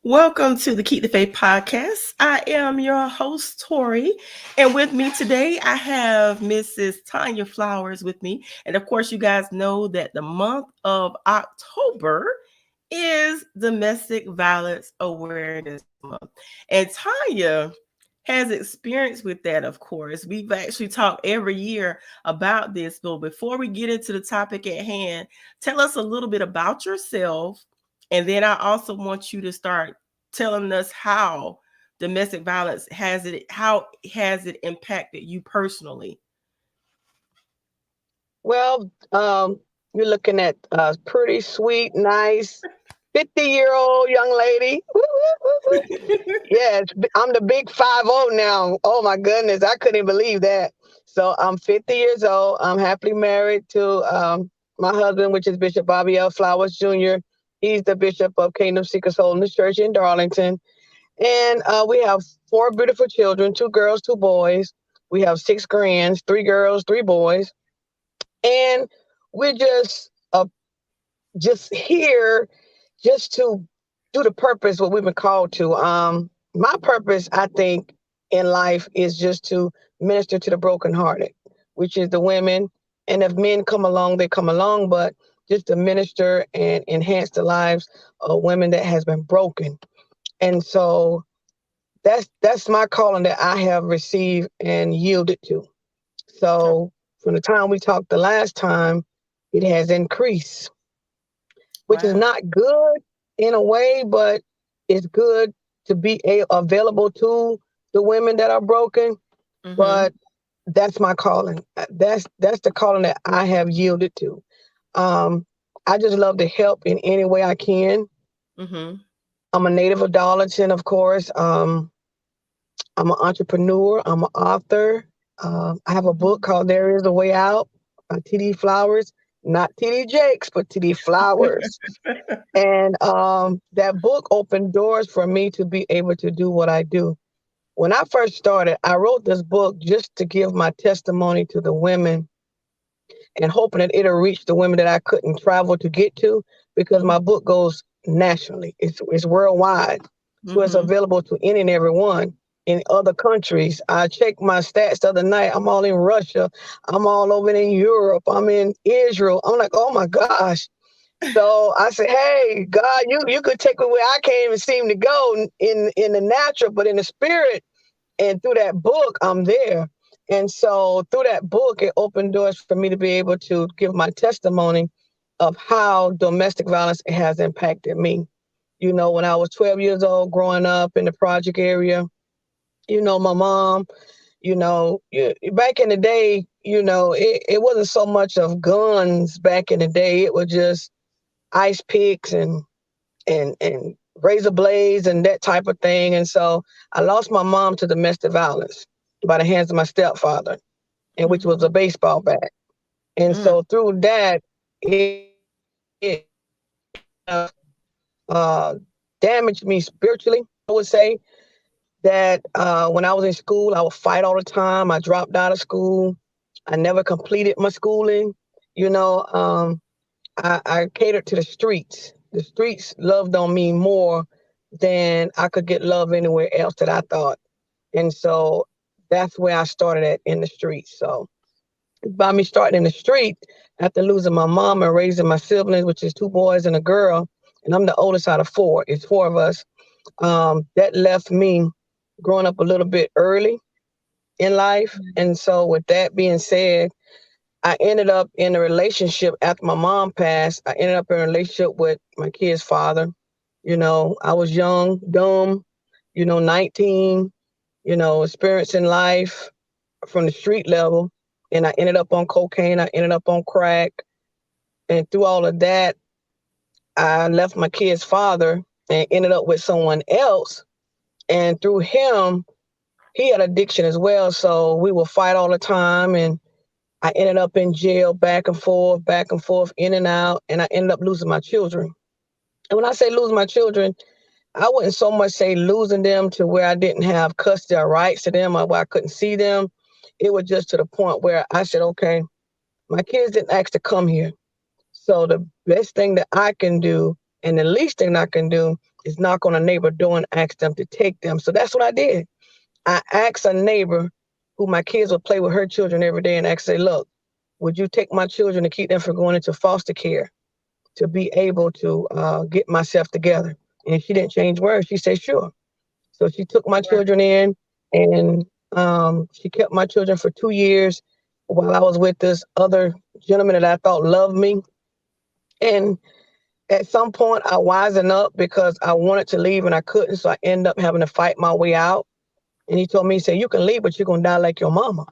Welcome to the Keep the Faith podcast. I am your host, Tori, and with me today I have Mrs. Tonya Flowers with me. And of course, you guys know that the month of October is Domestic Violence Awareness Month. And Tanya has experience with that, of course. We've actually talked every year about this, but before we get into the topic at hand, tell us a little bit about yourself. And then I also want you to start telling us how has it impacted you personally. Well, you're looking at a pretty sweet, nice 50-year-old young lady. Woo, woo, woo, woo. Yes, I'm the big 50 now. Oh my goodness, I couldn't believe that. So I'm 50 years old. I'm happily married to my husband, which is Bishop Bobby L. Flowers Jr. He's the Bishop of Kingdom Seekers Holiness Church in Darlington. And we have four beautiful children, two girls, two boys. We have six grands, three girls, three boys. And we're just here just to do the purpose what we've been called to. My purpose, I think, in life is just to minister to the brokenhearted, which is the women. And if men come along, they come along, but just to minister and enhance the lives of women that has been broken. And so that's my calling that I have received and yielded to. So from the time we talked the last time, it has increased, which is Wow. not good in a way, but it's good to be available to the women that are broken. Mm-hmm. But that's my calling. That's the calling that I have yielded to. Um, I just love to help in any way I can. Mm-hmm. I'm a native of Darlington, of course. I'm an entrepreneur. I'm an author. I have a book called There Is a Way Out by T.D. Flowers, not T.D. Jakes, but T.D. Flowers. And that book opened doors for me to be able to do what I do. When I first started, I wrote this book just to give my testimony to the women and hoping that it'll reach the women that I couldn't travel to get to because my book goes nationally. It's worldwide. So it's Mm-hmm. available to any and every one in other countries. I checked my stats the other night. I'm all in Russia. I'm all over in Europe. I'm in Israel. I'm like, oh my gosh. So I said, hey, God, you could take me where I can't even seem to go in the natural, but in the spirit. And through that book, I'm there. And so through that book, it opened doors for me to be able to give my testimony of how domestic violence has impacted me. You know, when I was 12 years old, growing up in the project area, my mom, back in the day, it wasn't so much of guns back in the day. It was just ice picks and razor blades and that type of thing. And so I lost my mom to domestic violence by the hands of my stepfather, and which was a Mm-hmm. baseball bat. And Mm. so through that, it uh, damaged me spiritually. I would say that when I was in school, I would fight all the time. I dropped out of school. I never completed my schooling. You know, I catered to the streets. The streets loved on me more than I could get love anywhere else that I thought. And so that's where I started at, in the streets. So by me starting in the street, after losing my mom and raising my siblings, which is two boys and a girl, and I'm the oldest out of four, it's four of us, that left me growing up a little bit early in life. And so with that being said, I ended up in a relationship after my mom passed. I ended up in a relationship with my kid's father. I was young, dumb, 19, experiencing life from the street level. And I ended up on cocaine. I ended up on crack. And through all of that, I left my kid's father and ended up with someone else. And through him, he had addiction as well. So we would fight all the time. And I ended up in jail, back and forth, in and out, and I ended up losing my children. And when I say losing my children, I wouldn't so much say losing them to where I didn't have custody or rights to them or where I couldn't see them. It was just to the point where I said, okay, my kids didn't ask to come here. So the best thing that I can do and the least thing I can do is knock on a neighbor door and ask them to take them. So that's what I did. I asked a neighbor who my kids would play with her children every day and asked, say, look, would you take my children to keep them from going into foster care to be able to get myself together? And she didn't change words. She said, sure. So she took my children in and she kept my children for 2 years while I was with this other gentleman that I thought loved me. And at some point, I wisened up because I wanted to leave and I couldn't. So I ended up having to fight my way out. And he told me, he said, you can leave, but you're going to die like your mama.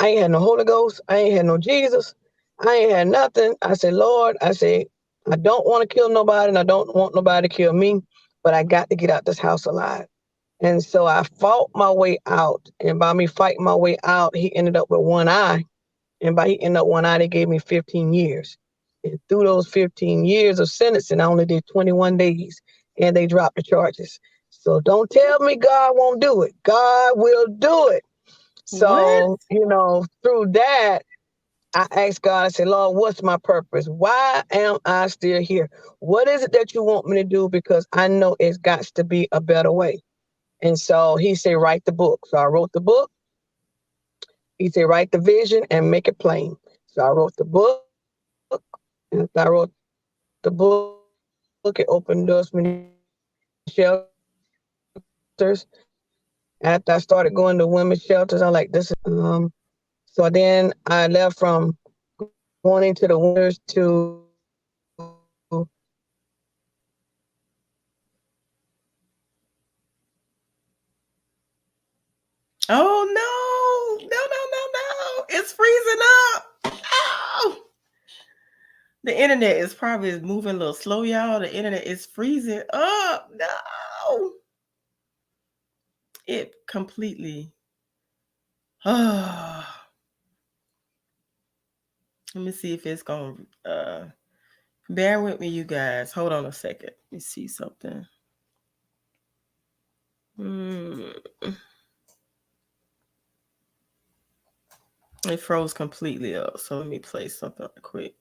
I ain't had no Holy Ghost. I ain't had no Jesus. I ain't had nothing. I said, Lord, I said, I don't want to kill nobody and I don't want nobody to kill me, but I got to get out this house alive. And so I fought my way out. And by me fighting my way out, he ended up with one eye. And by he ended up one eye, they gave me 15 years. And through those 15 years of sentencing, I only did 21 days and they dropped the charges. So don't tell me God won't do it. God will do it. What? So, through that, I asked God, I said, Lord, what's my purpose? Why am I still here? What is it that you want me to do? Because I know it's got to be a better way. And so he said, write the book. So I wrote the book. He said, write the vision and make it plain. So I wrote the book. And after I wrote the book, it opened doors for me to go into shelters. After I started going to women's shelters, I like, this is good. So then I left from going into the winters to Oh no. No, no, no, no. It's freezing up. Oh. The internet is probably moving a little slow, y'all. The internet is freezing up. No. It completely. Oh. Let me see if it's going to bear with me, you guys. Hold on a second. Let me see something. Mm. It froze completely up. So let me play something quick.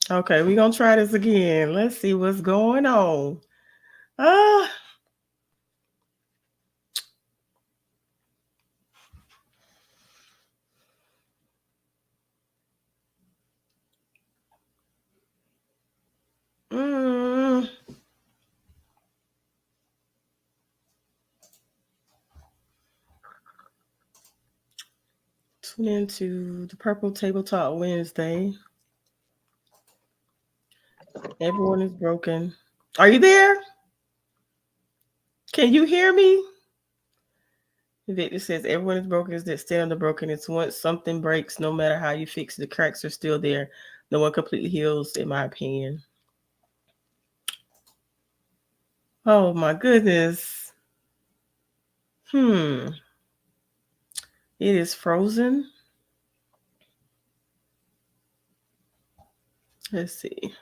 Okay, we're going to try this again. Let's see what's going on. Ah. Mm. Tune into the Purple Table Talk Wednesday. Everyone is broken. Are you there? Can you hear me? Victor says everyone is broken is the extent of the broken. It's once something breaks, no matter how you fix it, the cracks are still there. No one completely heals, in my opinion. Oh my goodness. Hmm. It is frozen. Let's see.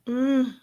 Mm.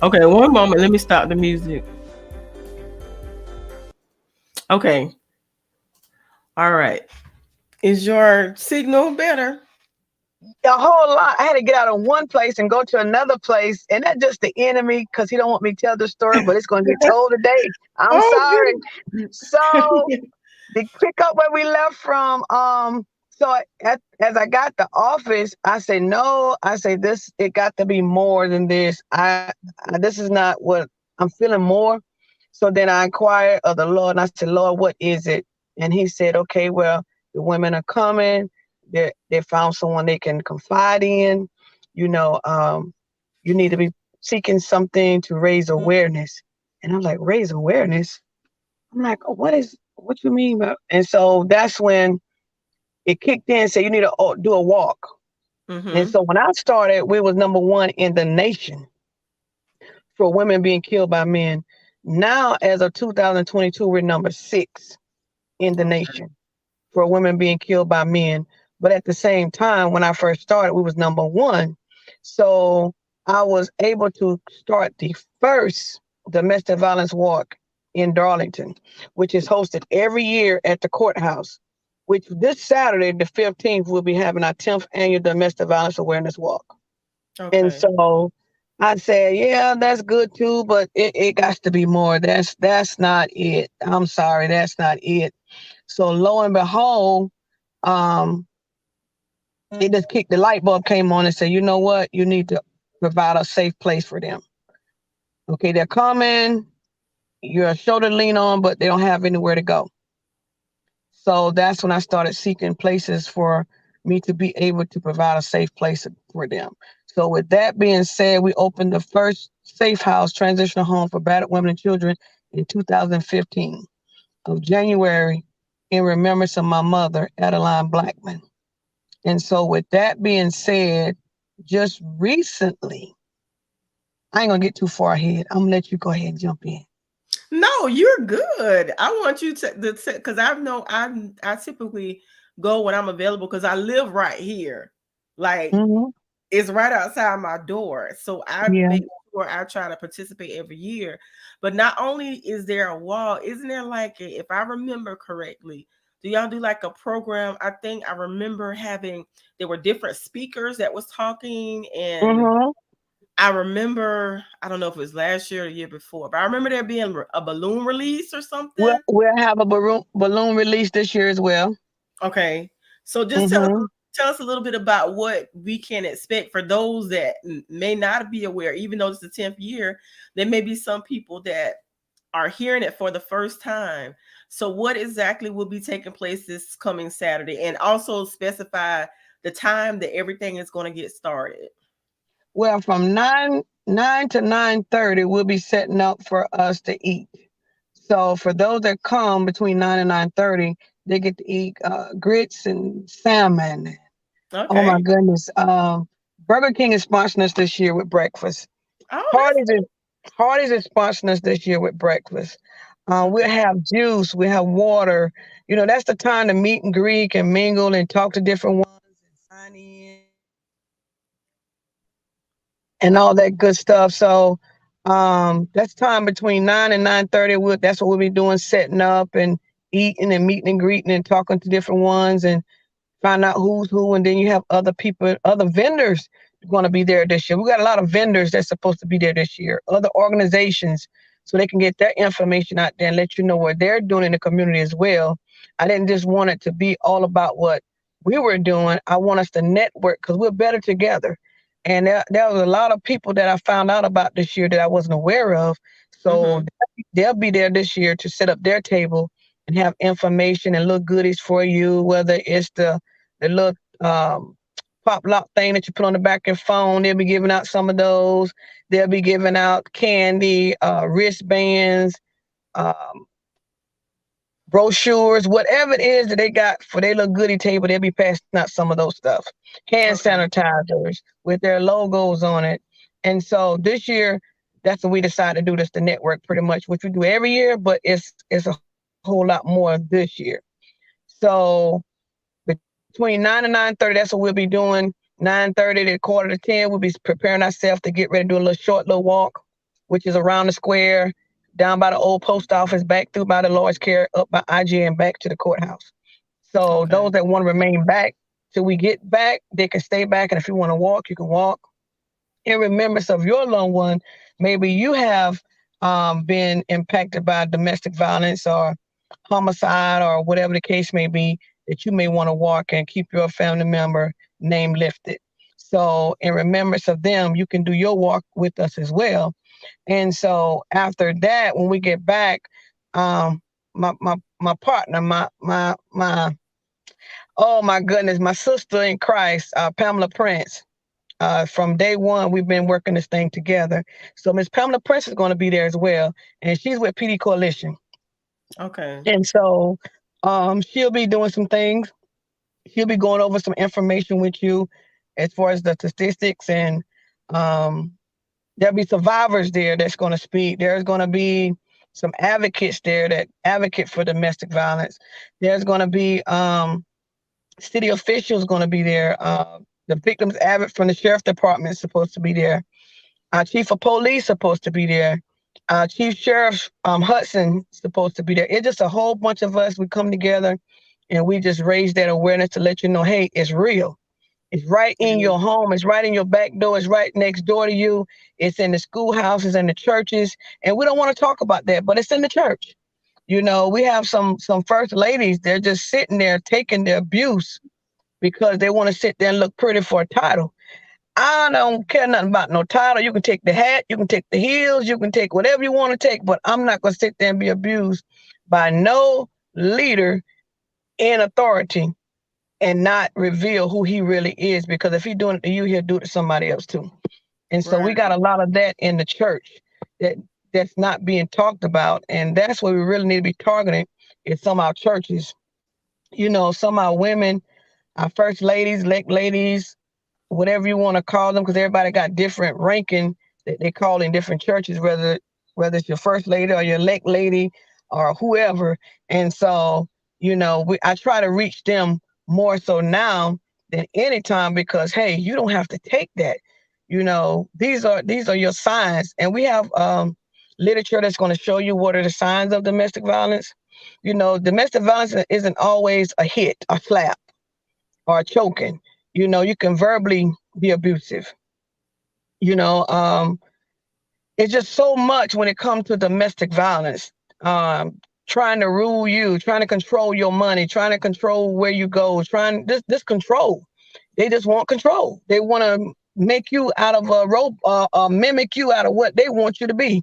Okay, one moment. Let me stop the music. Okay. All right. Is your signal better? A whole lot. I had to get out of one place and go to another place, and that's just the enemy because he don't want me to tell the story, but it's going to get told today. I'm Oh, sorry. So to pick up where we left from, as I got the office, I say no. I say this. It got to be more than this. This is not what I'm feeling more. So then I inquired of the Lord, and I said, Lord, what is it? And He said, okay, well, the women are coming. They found someone they can confide in. You know, you need to be seeking something to raise awareness. And I'm like, raise awareness. I'm like, oh, what you mean? And so that's when it kicked in and said, you need to do a walk. And mm-hmm. so when I started, we was number one in the nation for women being killed by men. Now, as of 2022, we're number 6 in the Okay. nation for women being killed by men. But at the same time, when I first started, we was number one. So I was able to start the first domestic violence walk in Darlington, which is hosted every year at the courthouse. Which this Saturday, the 15th, we'll be having our 10th annual domestic violence awareness walk. And Okay. so I said, yeah, that's good too, but it got to be more. That's not it. I'm sorry, that's not it. So lo and behold, um, it just kicked the light bulb came on and said, you know what? You need to provide a safe place for them. Okay, they're coming, you're a shoulder to lean on, but they don't have anywhere to go. So that's when I started seeking places for me to be able to provide a safe place for them. So with that being said, we opened the first safe house transitional home for battered women and children in 2015 of January in remembrance of my mother, Adeline Blackman. And so with that being said, just recently, I ain't gonna get too far ahead. I'm gonna let you go ahead and jump in. No, you're good. I want you to because I know I typically go when I'm available because I live right here. Like Mm-hmm. it's right outside my door. So I Yeah. make sure I try to participate every year. But not only is there a wall, isn't there like if I remember correctly, do y'all do like a program? I think I remember having there were different speakers that was talking and Mm-hmm. I remember, I don't know if it was last year or the year before, but I remember there being a balloon release or We'll something. we'll have a balloon release this year as well. Okay. So just Hmm. tell us a little bit about what we can expect for those that may not be aware, even though it's the 10th year, there may be some people that are hearing it for the first time. So what exactly will be taking place this coming Saturday, and also specify the time that everything is going to get started. Well, from nine to 9:30, we'll be setting up for us to eat. So for those that come between 9 and 9:30, they get to eat grits and salmon. Oh my Okay. goodness! Burger King is sponsoring us this year with breakfast. Oh, Hardee's is Hardee's is sponsoring us this year with breakfast. that's We'll okay. have juice. We have water. That's the time to meet and greet and mingle and talk to different ones and sign in and all that good stuff. So that's time between 9 and 9:30. That's what we'll be doing, setting up and eating and meeting and greeting and talking to different ones and find out who's who, and then you have other people, other vendors going to be there this year. We got a lot of vendors that's supposed to be there this year, other organizations, so they can get their information out there and let you know what they're doing in the community as well. I didn't just want it to be all about what we were doing. I want us to network because we're better together. And there was a lot of people that I found out about this year that I wasn't aware of. So Mm-hmm. they'll be there this year to set up their table and have information and little goodies for you, whether it's the little pop lock thing that you put on the back of your phone. They'll be giving out some of those. They'll be giving out candy, wristbands, um, brochures, whatever it is that they got for their little goodie table. They'll be passing out some of those stuff. Hand Okay. sanitizers with their logos on it. And so this year, that's what we decided to do. This the network pretty much, which we do every year, but it's a whole lot more this year. So between 9 and 9:30, that's what we'll be doing. 9:30 to quarter to 10, we'll be preparing ourselves to get ready to do a little short little walk, which is around the square, down by the old post office, back through by the Lord's Care, up by IG, and back to the courthouse. So Okay. those that want to remain back till we get back, they can stay back. And if you want to walk, you can walk in remembrance of your loved one. Maybe you have been impacted by domestic violence or homicide or whatever the case may be, that you may want to walk and keep your family member name lifted. So, in remembrance of them, you can do your walk with us as well. And so, after that, when we get back, um, my partner, my oh my goodness, my sister in Christ, Pamela Prince, from day one, we've been working this thing together. So Miss Pamela Prince is going to be there as well, and she's with PD Coalition. Okay. And so she'll be doing some things. She'll be going over some information with you as far as the statistics, and um, there'll be survivors there that's going to speak. There's going to be some advocates there that advocate for domestic violence. There's going to be city officials going to be there. The victims advocate from the sheriff department is supposed to be there. Our chief of police supposed to be there. Our chief sheriff Hudson supposed to be there. It's just a whole bunch of us. We come together and we just raise that awareness to let you know, hey, it's real. It's right It in is. your home. It's right in your back door. It's right next door to you. It's in the schoolhouses and the churches. And we don't want to talk about that, but it's in the church. We have some first ladies. They're just sitting there taking the abuse because they want to sit there and look pretty for a title. I don't care nothing about no title. You can take the hat, you can take the heels, you can take whatever you want to take, but I'm not going to sit there and be abused by no leader in authority and not reveal who he really is. Because if he's doing it to you, he'll do it to somebody else too. And so we Right. got a lot of that in the church that that's not being talked about, and that's what we really need to be targeting is some of our churches. Some of our women, our first ladies, elect ladies, whatever you want to call them, because everybody got different ranking that they call in different churches, whether it's your first lady or your elect lady or whoever. And so, I try to reach them more so now than any time because hey, you don't have to take that. These are your signs, and we have literature that's going to show you what are the signs of domestic violence. Domestic violence isn't always a hit, a slap, or choking. You can verbally be abusive. You know, it's just so much when it comes to domestic violence. Trying to rule you, trying to control your money, trying to control where you go, trying this control. They just want control. They want to make you out of a rope, mimic you out of what they want you to be,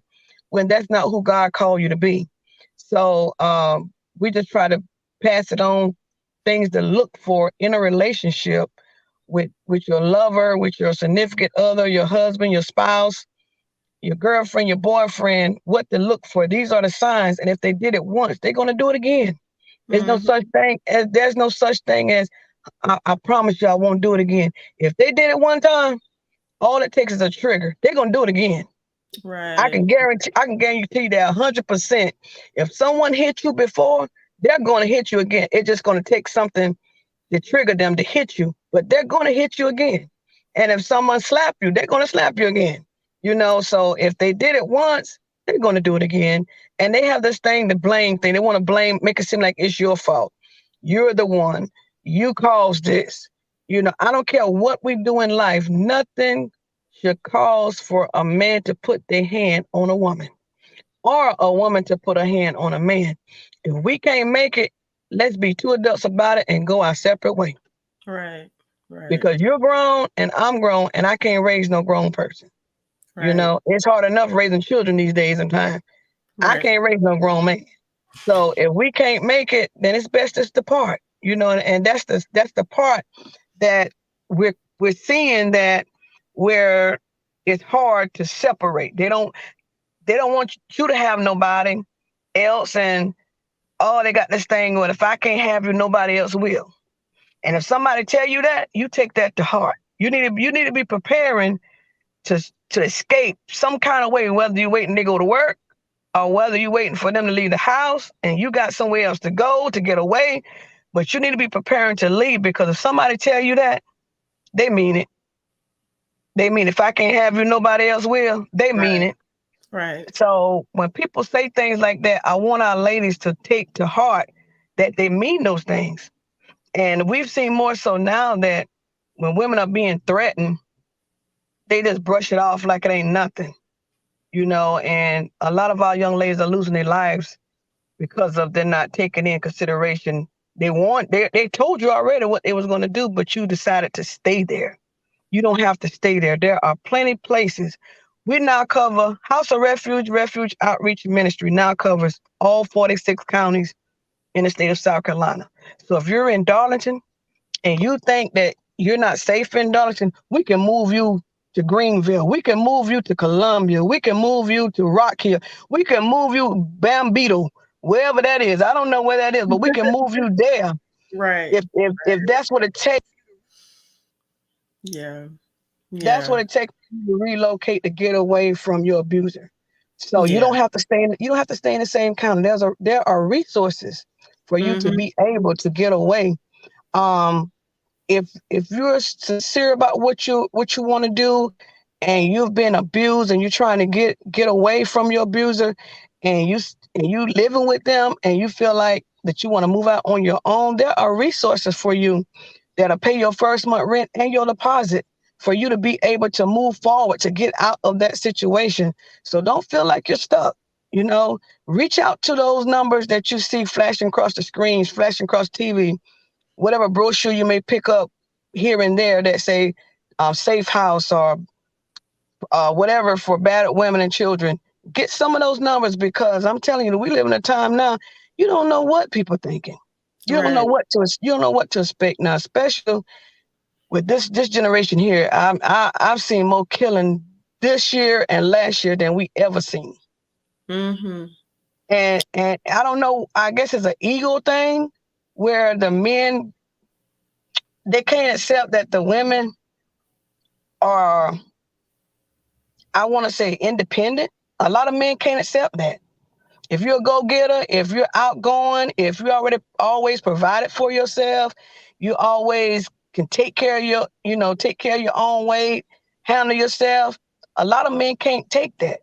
when that's not who God called you to be. So we just try to pass it on, things to look for in a relationship with your lover, with your significant other, your husband, your spouse, your girlfriend, your boyfriend, what to look for. These are the signs. And if they did it once, they're going to do it again. Mm-hmm. There's no such thing as I promise you I won't do it again. If they did it one time, all it takes is a trigger. They're going to do it again. Right. I can guarantee that 100%. If someone hit you before, they're going to hit you again. It's just going to take something to trigger them to hit you, but they're going to hit you again. And if someone slap you, they're going to slap you again. So if they did it once, they're going to do it again. And they have this thing, the blame thing. They want to blame, make it seem like it's your fault. You're the one. You caused this. I don't care what we do in life. Nothing should cause for a man to put their hand on a woman or a woman to put a hand on a man. If we can't make it, let's be two adults about it and go our separate way. Right. Right. Because you're grown and I'm grown and I can't raise no grown person. Right. It's hard enough raising children these days and time. I Right. can't raise no grown man. So if we can't make it, then it's best us to part. And that's the part that we're seeing, that where it's hard to separate. They don't want you to have nobody else, and they got this thing where if I can't have you, nobody else will. And if somebody tell you that, you take that to heart. You need to be preparing to escape some kind of way, whether you're waiting to go to work or whether you're waiting for them to leave the house and you got somewhere else to go to get away. But you need to be preparing to leave, because if somebody tell you that, they mean it. They mean if I can't have you, nobody else will. They mean Right. it. Right. So when people say things like that, I want our ladies to take to heart that they mean those things. And we've seen more so now that when women are being threatened, they just brush it off like it ain't nothing, and a lot of our young ladies are losing their lives because of they're not taking in consideration. They told you already what they was going to do, but you decided to stay there. You don't have to stay there. There are plenty places. We now cover House of Refuge Outreach Ministry now covers all 46 counties in the state of South Carolina. So if you're in Darlington and you think that you're not safe in Darlington, we can move you to Greenville. We can move you to Columbia. We can move you to Rock Hill. We can move you Bambito, wherever that is. I don't know where that is, but we can move you there Right. if that's what it takes. Yeah. That's Yeah. what it takes to relocate to get away from your abuser. So you Yeah. don't have to stay in. You don't have to stay in the same county. There are resources for you to Mm-hmm. be able to get away. Um, if you're sincere about what you want to do, and you've been abused and you're trying to get away from your abuser, and you living with them, and you feel like that you want to move out on your own, there are resources for you that'll pay your first month rent and your deposit for you to be able to move forward to get out of that situation. So don't feel like you're stuck. You know, reach out to those numbers that you see flashing across the screens, flashing across TV, whatever brochure you may pick up here and there that say safe house or whatever for battered women and children. Get some of those numbers, because I'm telling you, we live in a time now, you don't know what people thinking. Right. You don't know what to expect now, especially with this generation here. I've seen more killing this year and last year than we ever seen. Mm-hmm. And I don't know, I guess it's an ego thing where the men, they can't accept that the women are, I want to say, independent. A lot of men can't accept that. If you're a go-getter, if you're outgoing, if you already always provided for yourself, you always can take care of your own weight, handle yourself. A lot of men can't take that.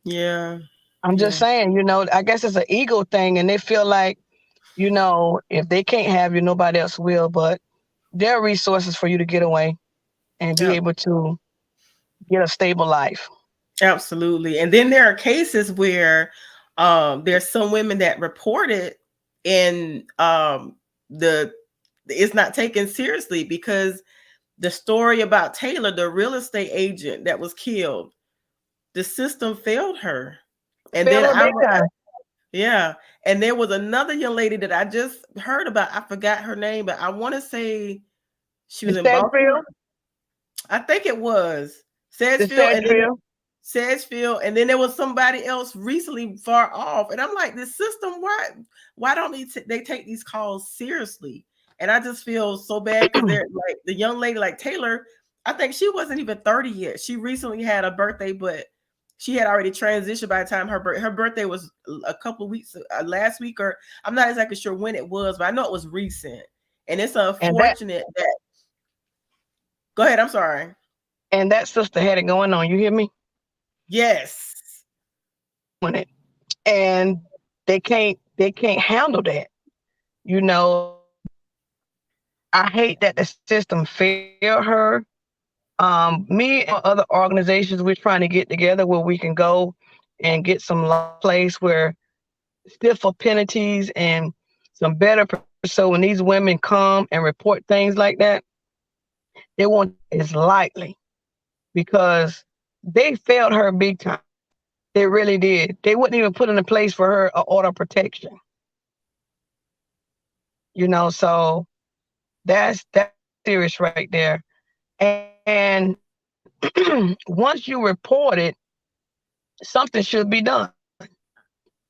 Yeah. I'm just Yeah. saying, I guess it's an ego thing, and they feel like, if they can't have you, nobody else will. But there are resources for you to get away and be Yep. able to. get a stable life. Absolutely. And then there are cases where there's some women that report it and the it's not taken seriously because the story about Taylor, the real estate agent that was killed, the system failed her. And then Fail her big time. yeah. And there was another young lady that I just heard about. I forgot her name, but I want to say she The was in Baltimore. Sedgefield, I think it was the Sedgefield, and then Sedgefield, Sedgefield, and then there was somebody else recently far off. And I'm like, this system, why don't they take these calls seriously? And I just feel so bad because they're like the young lady like Taylor, I think she wasn't even 30 yet. She recently had a birthday, but she had already transitioned by the time her birthday was a couple of weeks last week, or I'm not exactly sure when it was, but I know it was recent. And it's and that unfortunate that go ahead, I'm sorry. and that sister had it going on. You hear me? Yes. On it, and they can't handle that. You know, I hate that the system failed her. Me and other organizations, we're trying to get together where we can go and get some place where stiffer penalties and some better. So when these women come and report things like that, they won't as lightly because they failed her big time. They really did. They wouldn't even put in a place for her an order of protection. So that's serious right there. And once you report it, something should be done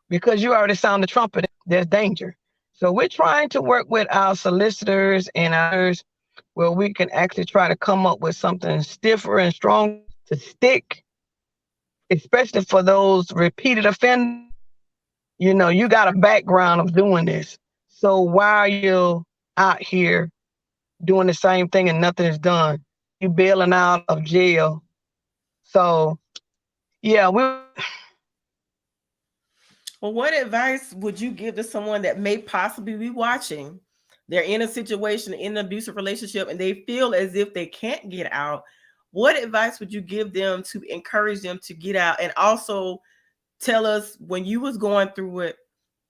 because you already sound the trumpet. There's danger. So we're trying to work with our solicitors and others where we can actually try to come up with something stiffer and strong to stick, especially for those repeated offenders. You got a background of doing this. So why are you out here doing the same thing and nothing is done? You bailing out of jail. So yeah, Well, what advice would you give to someone that may possibly be watching? They're in a situation, in an abusive relationship, and they feel as if they can't get out. What advice would you give them to encourage them to get out? And also tell us when you was going through it,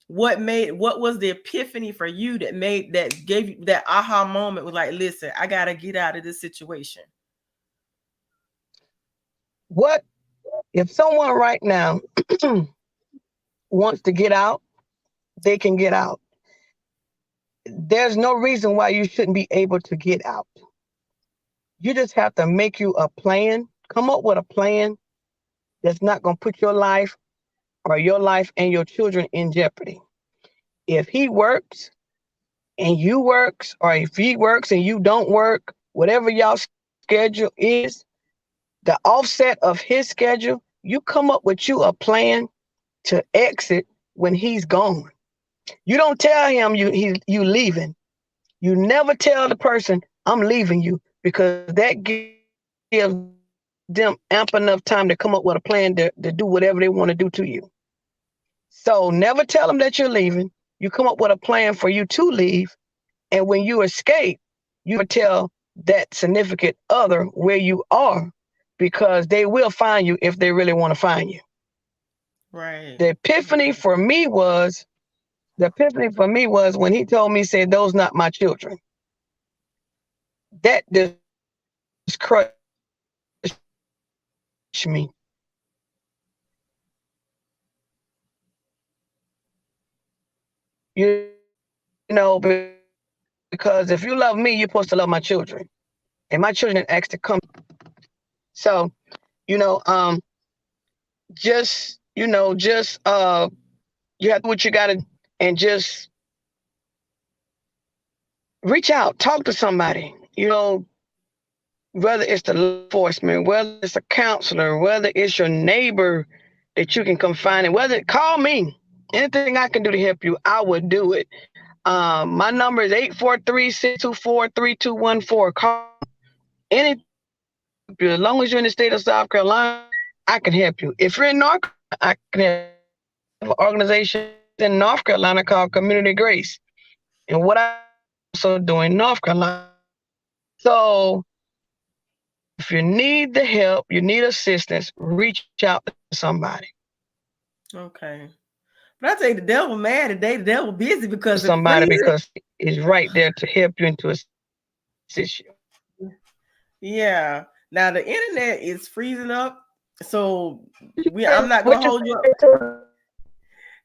what was the epiphany for you that gave you that aha moment was like, listen, I gotta get out of this situation. what if someone right now wants to get out, they can get out. There's no reason why you shouldn't be able to get out. You just have to make you a plan, come up with a plan that's not going to put your life or your life and your children in jeopardy. If he works and you works, or if he works and you don't work, whatever y'all schedule is, the offset of his schedule, you come up with you a plan to exit when he's gone. You don't tell him you leaving. You never tell the person I'm leaving you because that gives them ample enough time to come up with a plan to do whatever they want to do to you. So never tell them that you're leaving. You come up with a plan for you to leave. And when you escape, you never tell that significant other where you are because they will find you if they really want to find you. Right. The epiphany for me was when he told me, said, those not my children. That just crushed me. Because if you love me, you're supposed to love my children. And my children didn't ask to come. So, you know, you have to do what you gotta do and just reach out, talk to somebody, whether it's the law enforcement, whether it's a counselor, whether it's your neighbor that you can confide in, whether call me. Anything I can do to help you, I would do it. My number is 843-624-3214. Call anything I can do to help you. As long as you're in the state of South Carolina, I can help you. If you're in North Carolina, I can help you. We have an organization in North Carolina called Community Grace. And what I also do in North Carolina. So if you need the help, you need assistance, reach out to somebody. Okay. But I tell you, the devil mad today. The devil busy because it's Somebody freezing. because it's right there to help you and to assist you. Yeah. Now the internet is freezing up, so I'm not What gonna you hold you up. say to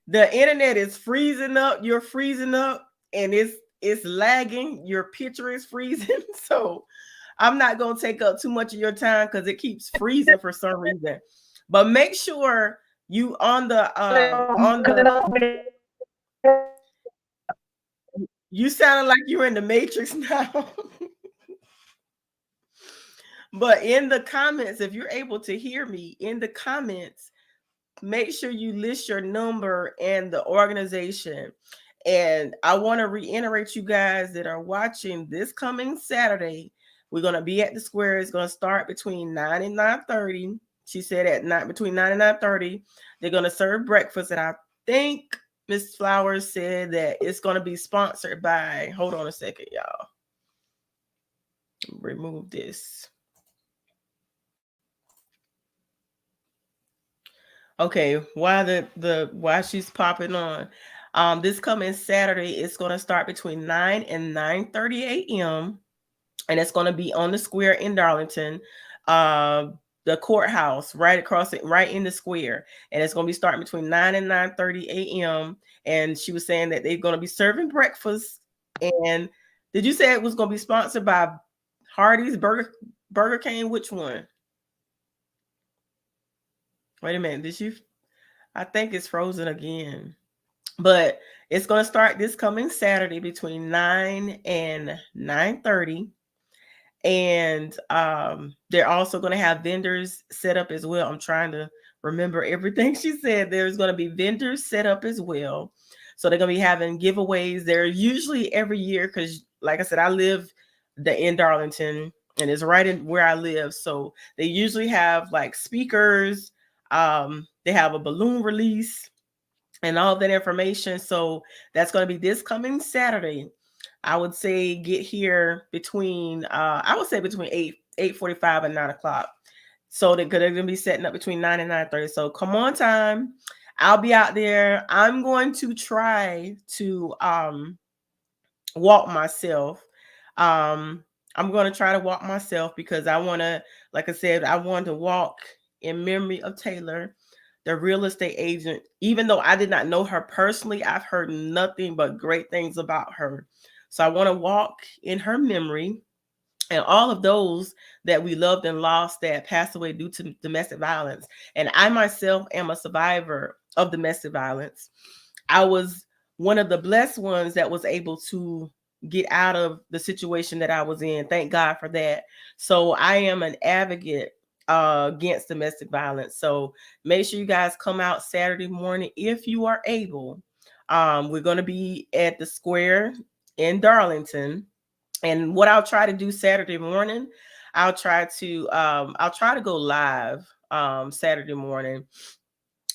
The internet is freezing up. You're freezing up, and it's lagging. Your picture is freezing. So I'm not gonna take up too much of your time because it keeps freezing for some reason. But make sure you on cut it the off? you sounded like you're in the matrix now. But in the comments, if you're able to hear me in the comments, make sure you list your number and the organization. And I want to reiterate you guys that are watching this coming Saturday. We're going to be at the square. It's going to start between 9 and 9:30. She said at night between 9 and 9:30. They're going to serve breakfast. And I think Miss Flowers said that it's going to be sponsored by, hold on a second, y'all. Remove this. Okay, why she's popping on. This coming Saturday, it's gonna start between 9 and 9:30 a.m. and it's gonna be on the square in Darlington. Uh the courthouse right across it, right in the square. And it's gonna be starting between 9 and 9:30 a.m. And she was saying that they're gonna be serving breakfast. And did you say it was gonna be sponsored by Hardee's, Burger King? Which one? Wait a minute, did you I think it's frozen again. But it's going to start this coming Saturday between 9 and 9:30. And they're also going to have vendors set up as well. I'm trying to remember everything she said. There's going to be vendors set up as well. So they're going to be having giveaways. They're usually every year because, like I said, I live in Darlington and it's right in where I live. So they usually have like speakers. They have a balloon release and all of that information. So that's going to be this coming Saturday. I would say get here between I would say between 8:45 and 9 o'clock. So they're gonna be setting up between 9 and 9:30. So come on time. I'll be out there. I'm going to try to walk myself. I'm going to try to walk myself because I want to, like I said, I want to walk in memory of Taylor, the real estate agent. Even though I did not know her personally, I've heard nothing but great things about her. So I want to walk in her memory and all of those that we loved and lost that passed away due to domestic violence. And I myself am a survivor of domestic violence. I was one of the blessed ones that was able to get out of the situation that I was in. Thank God for that. So I am an advocate against domestic violence. So make sure you guys come out Saturday morning if you are able. We're going to be at the square in Darlington. And what I'll try to do Saturday morning, I'll try to go live Saturday morning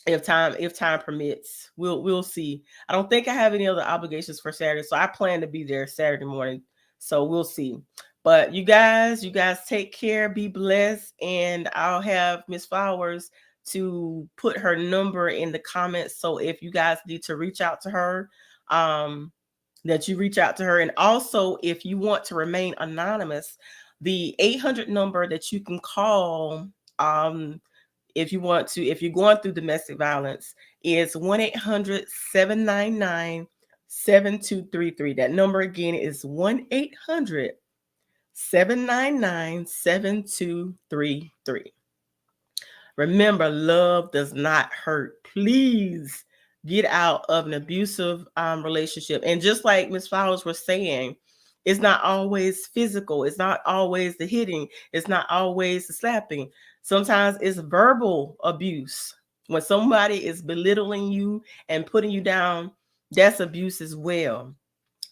if time permits. We'll see. I don't think I have any other obligations for Saturday, so I plan to be there Saturday morning. So we'll see. But you guys take care, be blessed, and I'll have Miss Flowers to put her number in the comments. So if you guys need to reach out to her, that you reach out to her. And also, if you want to remain anonymous, the 800 number that you can call, if you want to, if you're going through domestic violence, is 1-800-799-7233. That number again is 1-800-799-7233. Remember, love does not hurt. Please get out of an abusive relationship. And just like Miss Flowers was saying, it's not always physical. It's not always the hitting. It's not always the slapping. Sometimes it's verbal abuse. When somebody is belittling you and putting you down, that's abuse as well.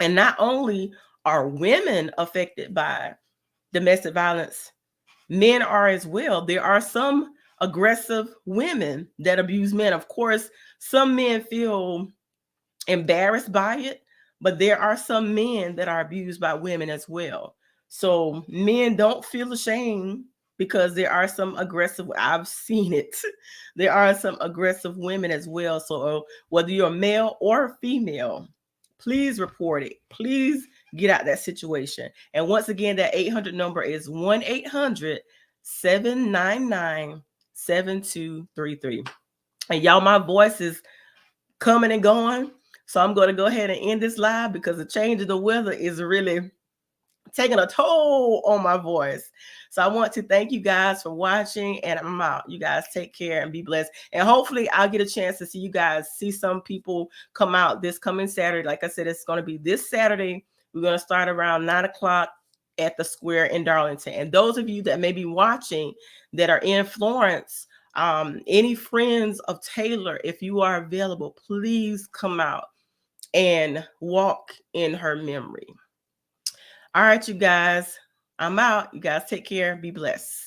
And not only are women affected by domestic violence, men are as well. There are some aggressive women that abuse men. Of course, some men feel embarrassed by it, but there are some men that are abused by women as well. So men, don't feel ashamed because there are some aggressive, I've seen it. There are some aggressive women as well. So whether you're male or female, please report it. Please get out that situation. And once again, that 800 number is 1-800-799-7233. And y'all, my voice is coming and going. So I'm going to go ahead and end this live because the change of the weather is really taking a toll on my voice. So I want to thank you guys for watching, and I'm out. You guys take care and be blessed. And hopefully I'll get a chance to see you guys, see some people come out this coming Saturday. Like I said, it's going to be this Saturday. We're going to start around 9 o'clock at the square in Darlington. And those of you that may be watching that are in Florence, any friends of Taylor, if you are available, please come out and walk in her memory. All right, you guys, I'm out. You guys take care. Be blessed.